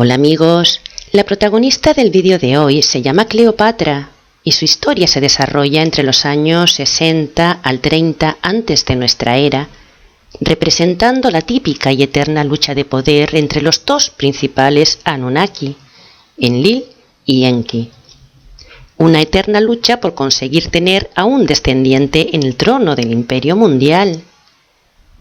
Hola amigos, la protagonista del vídeo de hoy se llama Cleopatra y su historia se desarrolla entre los años 60 al 30 antes de nuestra era, representando la típica y eterna lucha de poder entre los dos principales Anunnaki, Enlil y Enki. Una eterna lucha por conseguir tener a un descendiente en el trono del imperio mundial.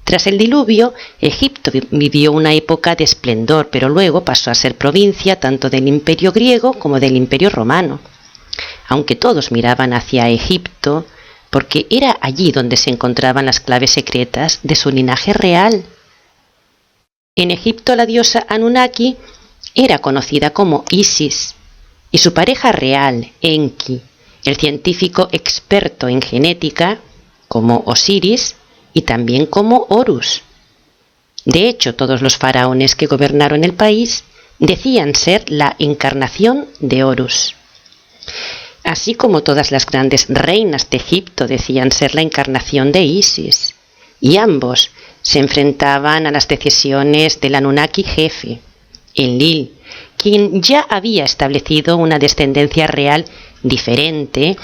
Tras el diluvio, Egipto vivió una época de esplendor, pero luego pasó a ser provincia tanto del imperio griego como del imperio romano. Aunque todos miraban hacia Egipto, porque era allí donde se encontraban las claves secretas de su linaje real. En Egipto la diosa Anunnaki era conocida como Isis, y su pareja real, Enki, el científico experto en genética, como Osiris, y también como Horus. De hecho, todos los faraones que gobernaron el país decían ser la encarnación de Horus. Así como todas las grandes reinas de Egipto decían ser la encarnación de Isis, y ambos se enfrentaban a las decisiones del Anunnaki jefe, Enlil, quien ya había establecido una descendencia real diferente,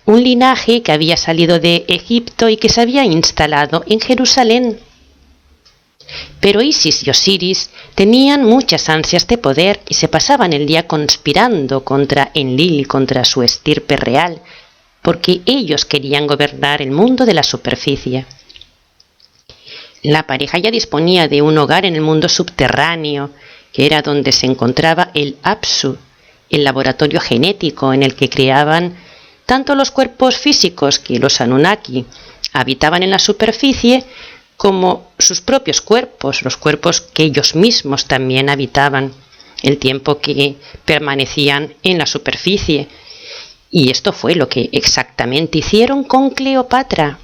un linaje que había salido de Egipto y que se había instalado en Jerusalén. Pero Isis y Osiris tenían muchas ansias de poder y se pasaban el día conspirando contra Enlil y contra su estirpe real, porque ellos querían gobernar el mundo de la superficie. La pareja ya disponía de un hogar en el mundo subterráneo, que era donde se encontraba el Apsu, el laboratorio genético en el que creaban tanto los cuerpos físicos que los Anunnaki habitaban en la superficie, como sus propios cuerpos, los cuerpos que ellos mismos también habitaban, el tiempo que permanecían en la superficie. Y esto fue lo que exactamente hicieron con Cleopatra.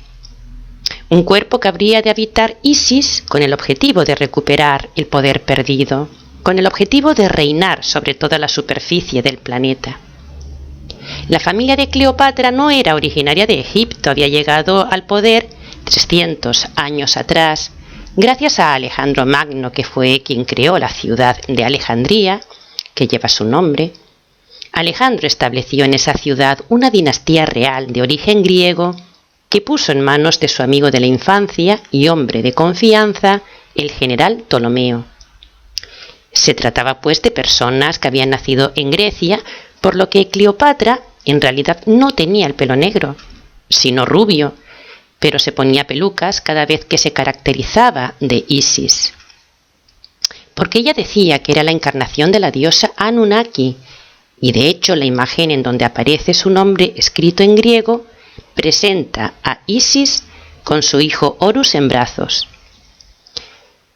Un cuerpo que habría de habitar Isis con el objetivo de recuperar el poder perdido, con el objetivo de reinar sobre toda la superficie del planeta. La familia de Cleopatra no era originaria de Egipto, había llegado al poder 300 años atrás, gracias a Alejandro Magno, que fue quien creó la ciudad de Alejandría, que lleva su nombre. Alejandro estableció en esa ciudad una dinastía real de origen griego que puso en manos de su amigo de la infancia y hombre de confianza, el general Ptolomeo. Se trataba pues de personas que habían nacido en Grecia, por lo que Cleopatra en realidad no tenía el pelo negro, sino rubio, pero se ponía pelucas cada vez que se caracterizaba de Isis. Porque ella decía que era la encarnación de la diosa Anunnaki, y de hecho la imagen en donde aparece su nombre escrito en griego presenta a Isis con su hijo Horus en brazos.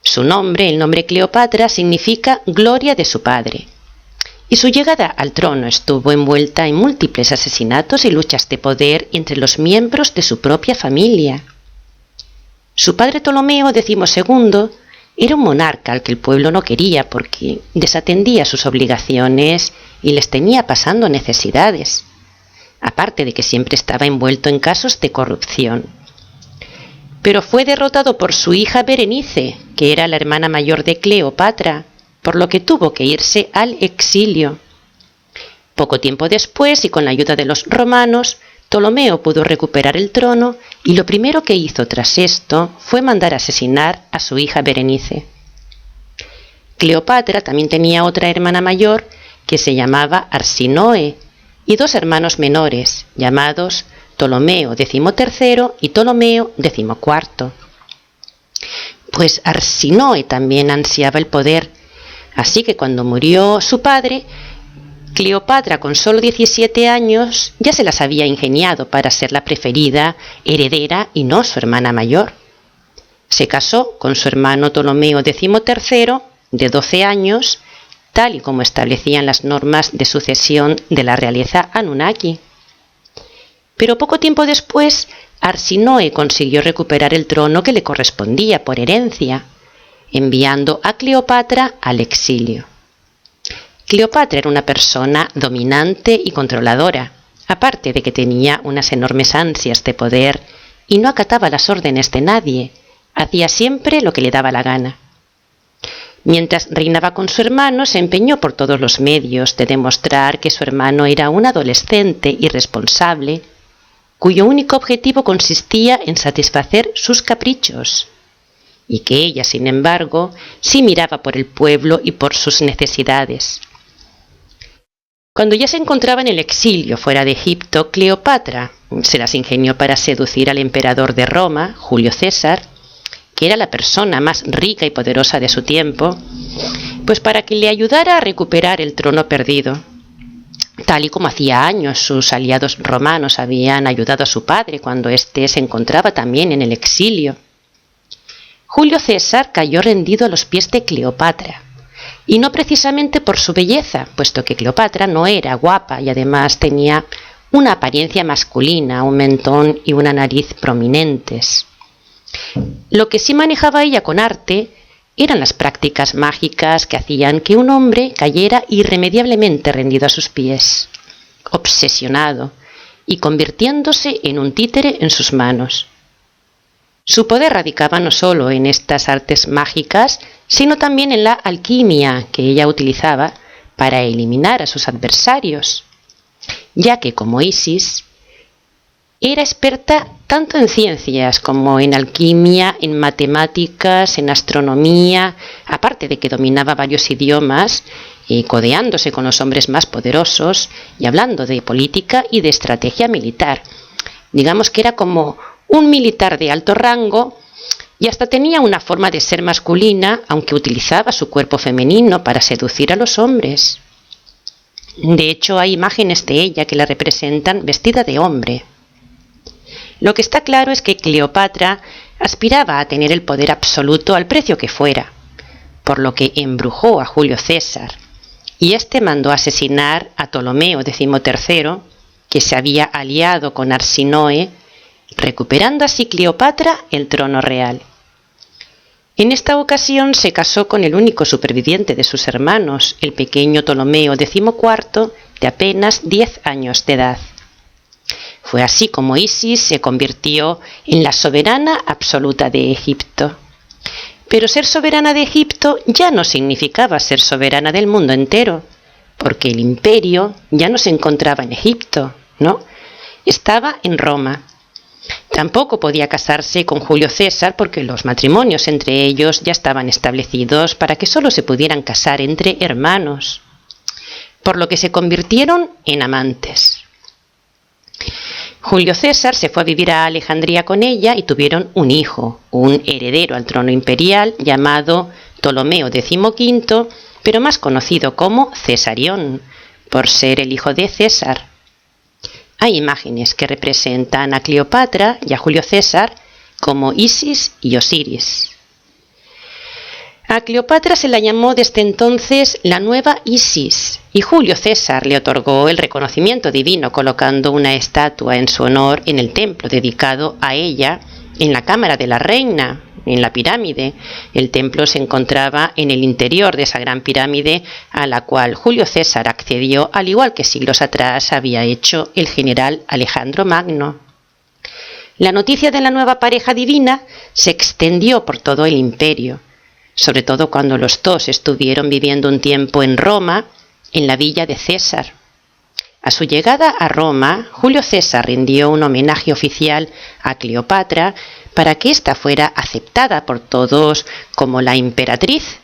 Su nombre, el nombre Cleopatra, significa gloria de su padre. Y su llegada al trono estuvo envuelta en múltiples asesinatos y luchas de poder entre los miembros de su propia familia. Su padre Ptolomeo XII era un monarca al que el pueblo no quería porque desatendía sus obligaciones y les tenía pasando necesidades, aparte de que siempre estaba envuelto en casos de corrupción. Pero fue derrotado por su hija Berenice, que era la hermana mayor de Cleopatra, por lo que tuvo que irse al exilio. Poco tiempo después, y con la ayuda de los romanos, Ptolomeo pudo recuperar el trono y lo primero que hizo tras esto fue mandar asesinar a su hija Berenice. Cleopatra también tenía otra hermana mayor que se llamaba Arsinoe y dos hermanos menores llamados Ptolomeo XIII y Ptolomeo XIV. Pues Arsinoe también ansiaba el poder. Así que cuando murió su padre, Cleopatra con solo 17 años ya se las había ingeniado para ser la preferida heredera y no su hermana mayor. Se casó con su hermano Ptolomeo XIII de 12 años, tal y como establecían las normas de sucesión de la realeza Anunnaki. Pero poco tiempo después, Arsinoe consiguió recuperar el trono que le correspondía por herencia, enviando a Cleopatra al exilio. Cleopatra era una persona dominante y controladora, aparte de que tenía unas enormes ansias de poder y no acataba las órdenes de nadie, hacía siempre lo que le daba la gana. Mientras reinaba con su hermano, se empeñó por todos los medios de demostrar que su hermano era un adolescente irresponsable, cuyo único objetivo consistía en satisfacer sus caprichos, y que ella, sin embargo, sí miraba por el pueblo y por sus necesidades. Cuando ya se encontraba en el exilio fuera de Egipto, Cleopatra se las ingenió para seducir al emperador de Roma, Julio César, que era la persona más rica y poderosa de su tiempo, pues para que le ayudara a recuperar el trono perdido, tal y como hacía años sus aliados romanos habían ayudado a su padre cuando éste se encontraba también en el exilio. Julio César cayó rendido a los pies de Cleopatra, y no precisamente por su belleza, puesto que Cleopatra no era guapa y además tenía una apariencia masculina, un mentón y una nariz prominentes. Lo que sí manejaba ella con arte eran las prácticas mágicas que hacían que un hombre cayera irremediablemente rendido a sus pies, obsesionado y convirtiéndose en un títere en sus manos. Su poder radicaba no solo en estas artes mágicas, sino también en la alquimia que ella utilizaba para eliminar a sus adversarios, ya que, como Isis, era experta tanto en ciencias como en alquimia, en matemáticas, en astronomía, aparte de que dominaba varios idiomas, codeándose con los hombres más poderosos y hablando de política y de estrategia militar. Digamos que era como un militar de alto rango y hasta tenía una forma de ser masculina, aunque utilizaba su cuerpo femenino para seducir a los hombres. De hecho, hay imágenes de ella que la representan vestida de hombre. Lo que está claro es que Cleopatra aspiraba a tener el poder absoluto al precio que fuera, por lo que embrujó a Julio César, y éste mandó asesinar a Ptolomeo XIII, que se había aliado con Arsinoe, recuperando así Cleopatra el trono real. En esta ocasión se casó con el único superviviente de sus hermanos, el pequeño Ptolomeo XIV, de apenas 10 años de edad. Fue así como Isis se convirtió en la soberana absoluta de Egipto. Pero ser soberana de Egipto ya no significaba ser soberana del mundo entero, porque el imperio ya no se encontraba en Egipto, ¿no? Estaba en Roma. Tampoco podía casarse con Julio César porque los matrimonios entre ellos ya estaban establecidos para que solo se pudieran casar entre hermanos, por lo que se convirtieron en amantes. Julio César se fue a vivir a Alejandría con ella y tuvieron un hijo, un heredero al trono imperial llamado Ptolomeo XV, pero más conocido como Cesarión, por ser el hijo de César. Hay imágenes que representan a Cleopatra y a Julio César como Isis y Osiris. A Cleopatra se la llamó desde entonces la nueva Isis, y Julio César le otorgó el reconocimiento divino colocando una estatua en su honor en el templo dedicado a ella en la cámara de la reina, en la pirámide. El templo se encontraba en el interior de esa gran pirámide a la cual Julio César accedió, al igual que siglos atrás había hecho el general Alejandro Magno. La noticia de la nueva pareja divina se extendió por todo el imperio, sobre todo cuando los dos estuvieron viviendo un tiempo en Roma, en la villa de César. A su llegada a Roma, Julio César rindió un homenaje oficial a Cleopatra para que ésta fuera aceptada por todos como la emperatriz.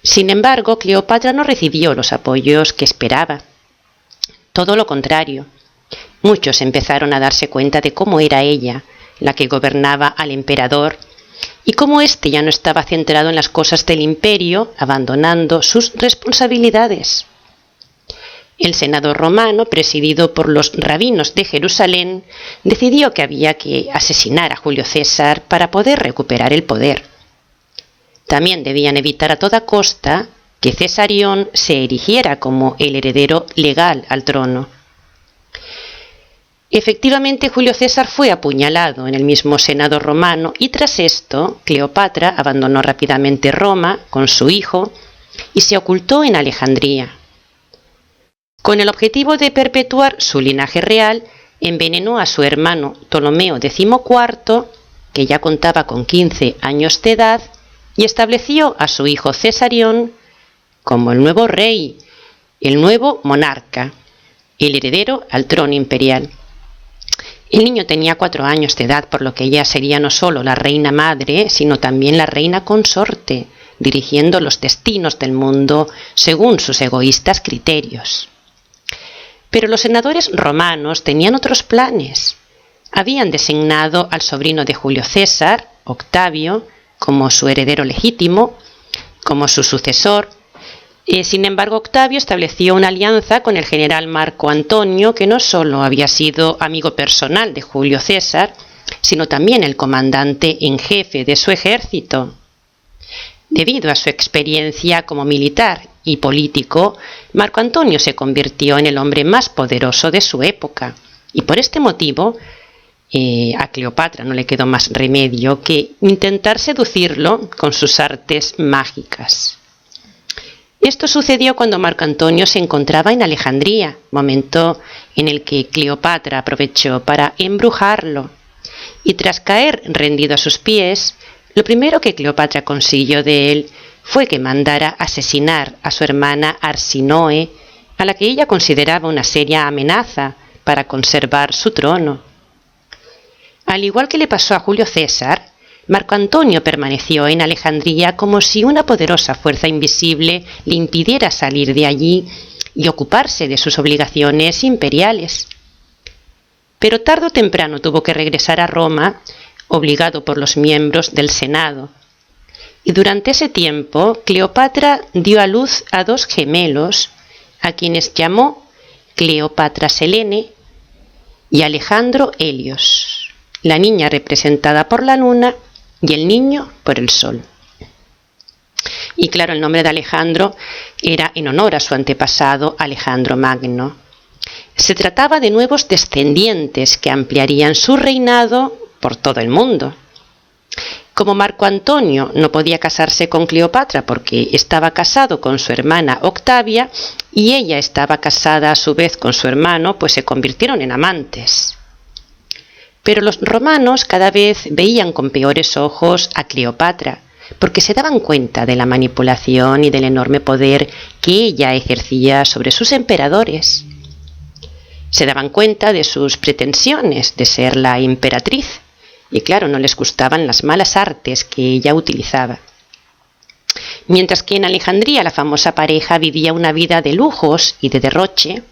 Sin embargo, Cleopatra no recibió los apoyos que esperaba. Todo lo contrario. Muchos empezaron a darse cuenta de cómo era ella la que gobernaba al emperador y cómo éste ya no estaba centrado en las cosas del imperio, abandonando sus responsabilidades. El Senado romano, presidido por los rabinos de Jerusalén, decidió que había que asesinar a Julio César para poder recuperar el poder. También debían evitar a toda costa que Cesarión se erigiera como el heredero legal al trono. Efectivamente, Julio César fue apuñalado en el mismo Senado romano y tras esto, Cleopatra abandonó rápidamente Roma con su hijo y se ocultó en Alejandría. Con el objetivo de perpetuar su linaje real, envenenó a su hermano Ptolomeo XIV, que ya contaba con 15 años de edad, y estableció a su hijo Cesarión como el nuevo rey, el nuevo monarca, el heredero al trono imperial. El niño tenía 4 años de edad, por lo que ella sería no solo la reina madre, sino también la reina consorte, dirigiendo los destinos del mundo según sus egoístas criterios. Pero los senadores romanos tenían otros planes. Habían designado al sobrino de Julio César, Octavio, como su heredero legítimo, como su sucesor. Sin embargo, Octavio estableció una alianza con el general Marco Antonio, que no solo había sido amigo personal de Julio César, sino también el comandante en jefe de su ejército. Debido a su experiencia como militar y político, Marco Antonio se convirtió en el hombre más poderoso de su época, y por este motivo a Cleopatra no le quedó más remedio que intentar seducirlo con sus artes mágicas. Esto sucedió cuando Marco Antonio se encontraba en Alejandría, momento en el que Cleopatra aprovechó para embrujarlo, y tras caer rendido a sus pies, lo primero que Cleopatra consiguió de él fue que mandara asesinar a su hermana Arsinoe, a la que ella consideraba una seria amenaza para conservar su trono. Al igual que le pasó a Julio César, Marco Antonio permaneció en Alejandría como si una poderosa fuerza invisible le impidiera salir de allí y ocuparse de sus obligaciones imperiales. Pero tarde o temprano tuvo que regresar a Roma, obligado por los miembros del Senado. Y durante ese tiempo, Cleopatra dio a luz a 2 gemelos, a quienes llamó Cleopatra Selene y Alejandro Helios, la niña representada por la luna y el niño por el sol. Y claro, el nombre de Alejandro era en honor a su antepasado Alejandro Magno. Se trataba de nuevos descendientes que ampliarían su reinado por todo el mundo. Como Marco Antonio no podía casarse con Cleopatra porque estaba casado con su hermana Octavia y ella estaba casada a su vez con su hermano, pues se convirtieron en amantes. Pero los romanos cada vez veían con peores ojos a Cleopatra, porque se daban cuenta de la manipulación y del enorme poder que ella ejercía sobre sus emperadores. Se daban cuenta de sus pretensiones de ser la emperatriz, y claro, no les gustaban las malas artes que ella utilizaba. Mientras que en Alejandría la famosa pareja vivía una vida de lujos y de derroche,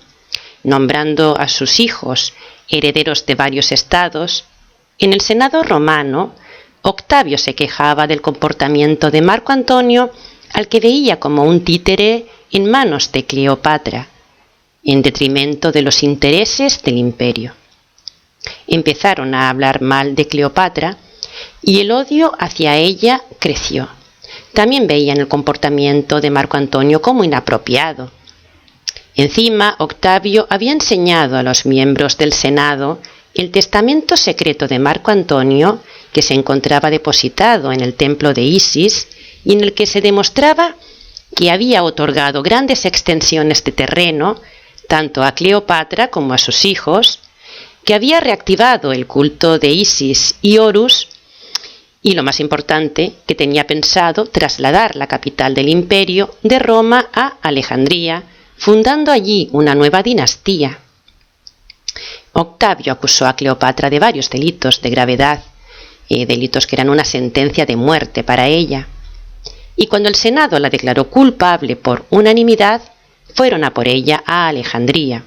nombrando a sus hijos herederos de varios estados, en el Senado romano, Octavio se quejaba del comportamiento de Marco Antonio, al que veía como un títere en manos de Cleopatra, en detrimento de los intereses del imperio. Empezaron a hablar mal de Cleopatra y el odio hacia ella creció. También veían el comportamiento de Marco Antonio como inapropiado. Encima, Octavio había enseñado a los miembros del Senado el testamento secreto de Marco Antonio, que se encontraba depositado en el templo de Isis y en el que se demostraba que había otorgado grandes extensiones de terreno tanto a Cleopatra como a sus hijos, que había reactivado el culto de Isis y Horus y, lo más importante, que tenía pensado trasladar la capital del imperio de Roma a Alejandría, fundando allí una nueva dinastía. Octavio acusó a Cleopatra de varios delitos de gravedad, delitos que eran una sentencia de muerte para ella. Y cuando el Senado la declaró culpable por unanimidad, fueron a por ella a Alejandría,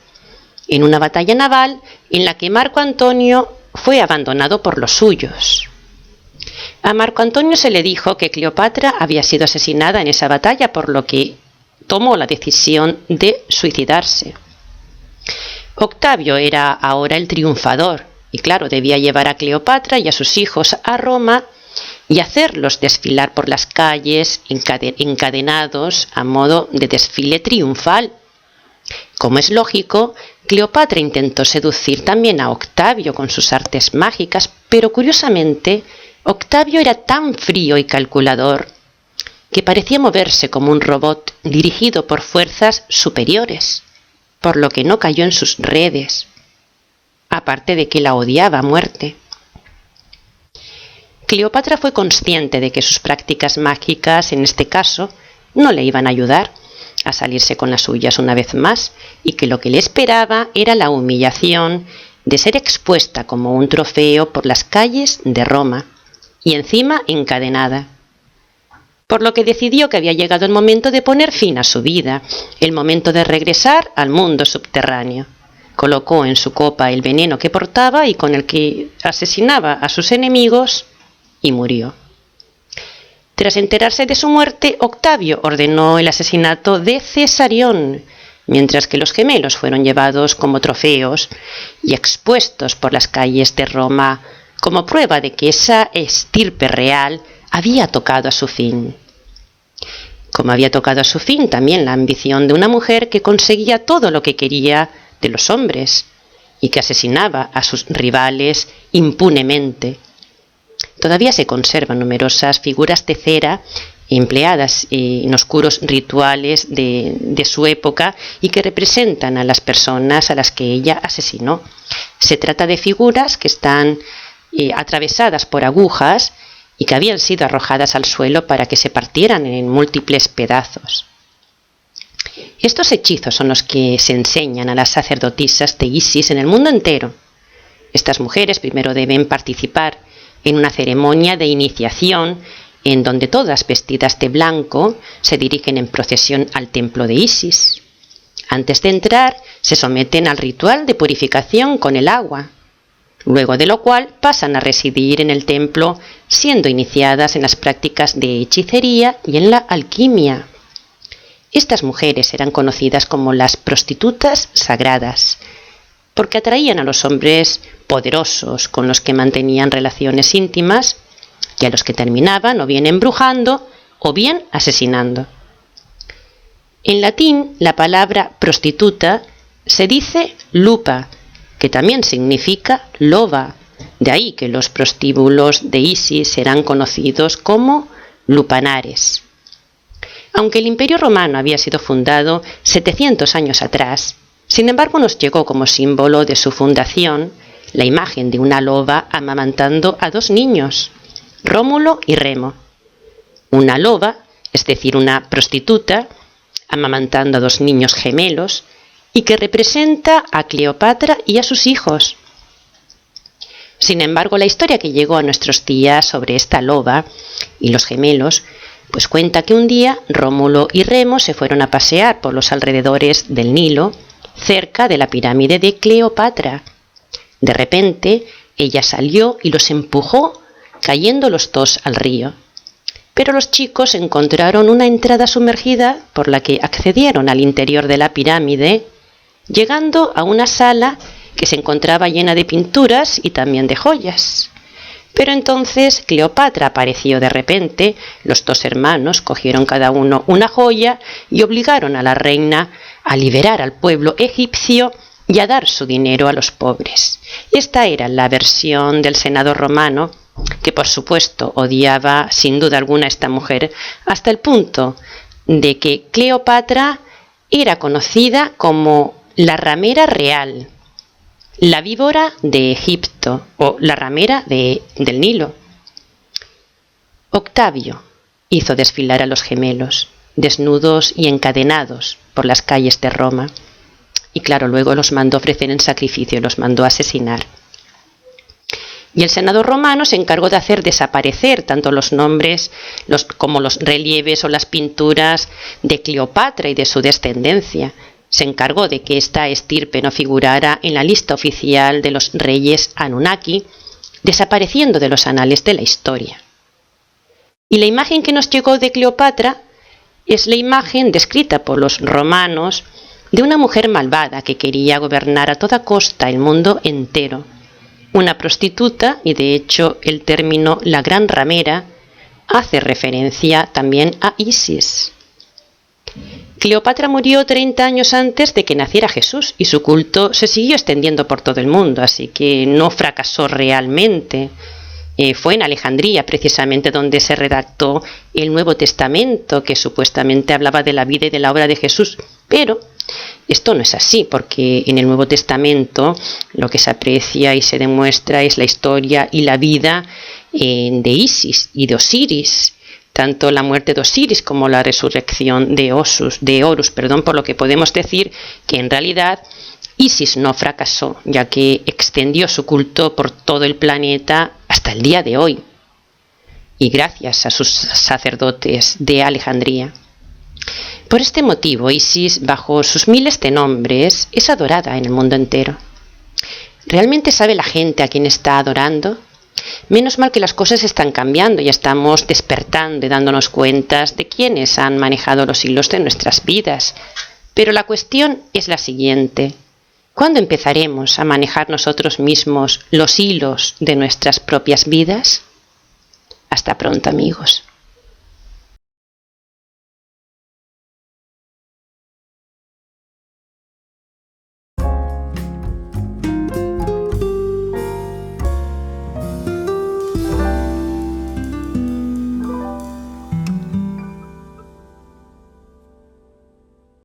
en una batalla naval en la que Marco Antonio fue abandonado por los suyos. A Marco Antonio se le dijo que Cleopatra había sido asesinada en esa batalla, por lo que tomó la decisión de suicidarse. Octavio era ahora el triunfador y claro, debía llevar a Cleopatra y a sus hijos a Roma y hacerlos desfilar por las calles encadenados a modo de desfile triunfal. Como es lógico, Cleopatra intentó seducir también a Octavio con sus artes mágicas, pero curiosamente Octavio era tan frío y calculador que parecía moverse como un robot dirigido por fuerzas superiores, por lo que no cayó en sus redes, aparte de que la odiaba a muerte. Cleopatra fue consciente de que sus prácticas mágicas, en este caso, no le iban a ayudar a salirse con las suyas una vez más, y que lo que le esperaba era la humillación de ser expuesta como un trofeo por las calles de Roma, y encima encadenada. Por lo que decidió que había llegado el momento de poner fin a su vida, el momento de regresar al mundo subterráneo. Colocó en su copa el veneno que portaba y con el que asesinaba a sus enemigos, y murió. Tras enterarse de su muerte, Octavio ordenó el asesinato de Cesarión, mientras que los gemelos fueron llevados como trofeos y expuestos por las calles de Roma como prueba de que esa estirpe real había tocado a su fin. Como había tocado a su fin también la ambición de una mujer que conseguía todo lo que quería de los hombres y que asesinaba a sus rivales impunemente. Todavía se conservan numerosas figuras de cera empleadas en oscuros rituales de su época y que representan a las personas a las que ella asesinó. Se trata de figuras que están atravesadas por agujas y que habían sido arrojadas al suelo para que se partieran en múltiples pedazos. Estos hechizos son los que se enseñan a las sacerdotisas de Isis en el mundo entero. Estas mujeres primero deben participar en una ceremonia de iniciación en donde todas vestidas de blanco se dirigen en procesión al templo de Isis. Antes de entrar, se someten al ritual de purificación con el agua, luego de lo cual pasan a residir en el templo, siendo iniciadas en las prácticas de hechicería y en la alquimia. Estas mujeres eran conocidas como las prostitutas sagradas, porque atraían a los hombres poderosos con los que mantenían relaciones íntimas y a los que terminaban o bien embrujando o bien asesinando. En latín, la palabra prostituta se dice lupa, que también significa loba, de ahí que los prostíbulos de Isis eran conocidos como lupanares. Aunque el Imperio Romano había sido fundado 700 años atrás, sin embargo nos llegó como símbolo de su fundación la imagen de una loba amamantando a dos niños, Rómulo y Remo. Una loba, es decir, una prostituta, amamantando a dos niños gemelos y que representa a Cleopatra y a sus hijos. Sin embargo, la historia que llegó a nuestros días sobre esta loba y los gemelos, pues cuenta que un día Rómulo y Remo se fueron a pasear por los alrededores del Nilo, cerca de la pirámide de Cleopatra. De repente, ella salió y los empujó, cayendo los dos al río. Pero los chicos encontraron una entrada sumergida por la que accedieron al interior de la pirámide, llegando a una sala que se encontraba llena de pinturas y también de joyas. Pero entonces Cleopatra apareció de repente, los dos hermanos cogieron cada uno una joya y obligaron a la reina a liberar al pueblo egipcio y a dar su dinero a los pobres. Esta era la versión del Senado romano, que por supuesto odiaba sin duda alguna a esta mujer, hasta el punto de que Cleopatra era conocida como la ramera real, la víbora de Egipto o la ramera del Nilo. Octavio hizo desfilar a los gemelos, desnudos y encadenados, por las calles de Roma. Y claro, luego los mandó ofrecer en sacrificio, los mandó asesinar. Y el Senado romano se encargó de hacer desaparecer tanto los nombres como los relieves o las pinturas de Cleopatra y de su descendencia. Se encargó de que esta estirpe no figurara en la lista oficial de los reyes Anunnaki, desapareciendo de los anales de la historia. Y la imagen que nos llegó de Cleopatra es la imagen descrita por los romanos de una mujer malvada que quería gobernar a toda costa el mundo entero. Una prostituta, y de hecho el término la gran ramera hace referencia también a Isis. Cleopatra murió 30 años antes de que naciera Jesús y su culto se siguió extendiendo por todo el mundo, así que no fracasó realmente. Fue en Alejandría precisamente donde se redactó el Nuevo Testamento, que supuestamente hablaba de la vida y de la obra de Jesús, pero esto no es así, porque en el Nuevo Testamento lo que se aprecia y se demuestra es la historia y la vida de Isis y de Osiris, tanto la muerte de Osiris como la resurrección de Horus, por lo que podemos decir que en realidad Isis no fracasó, ya que extendió su culto por todo el planeta hasta el día de hoy, y gracias a sus sacerdotes de Alejandría. Por este motivo, Isis, bajo sus miles de nombres, es adorada en el mundo entero. ¿Realmente sabe la gente a quién está adorando? Menos mal que las cosas están cambiando y estamos despertando y dándonos cuenta de quiénes han manejado los hilos de nuestras vidas. Pero la cuestión es la siguiente: ¿cuándo empezaremos a manejar nosotros mismos los hilos de nuestras propias vidas? Hasta pronto, amigos.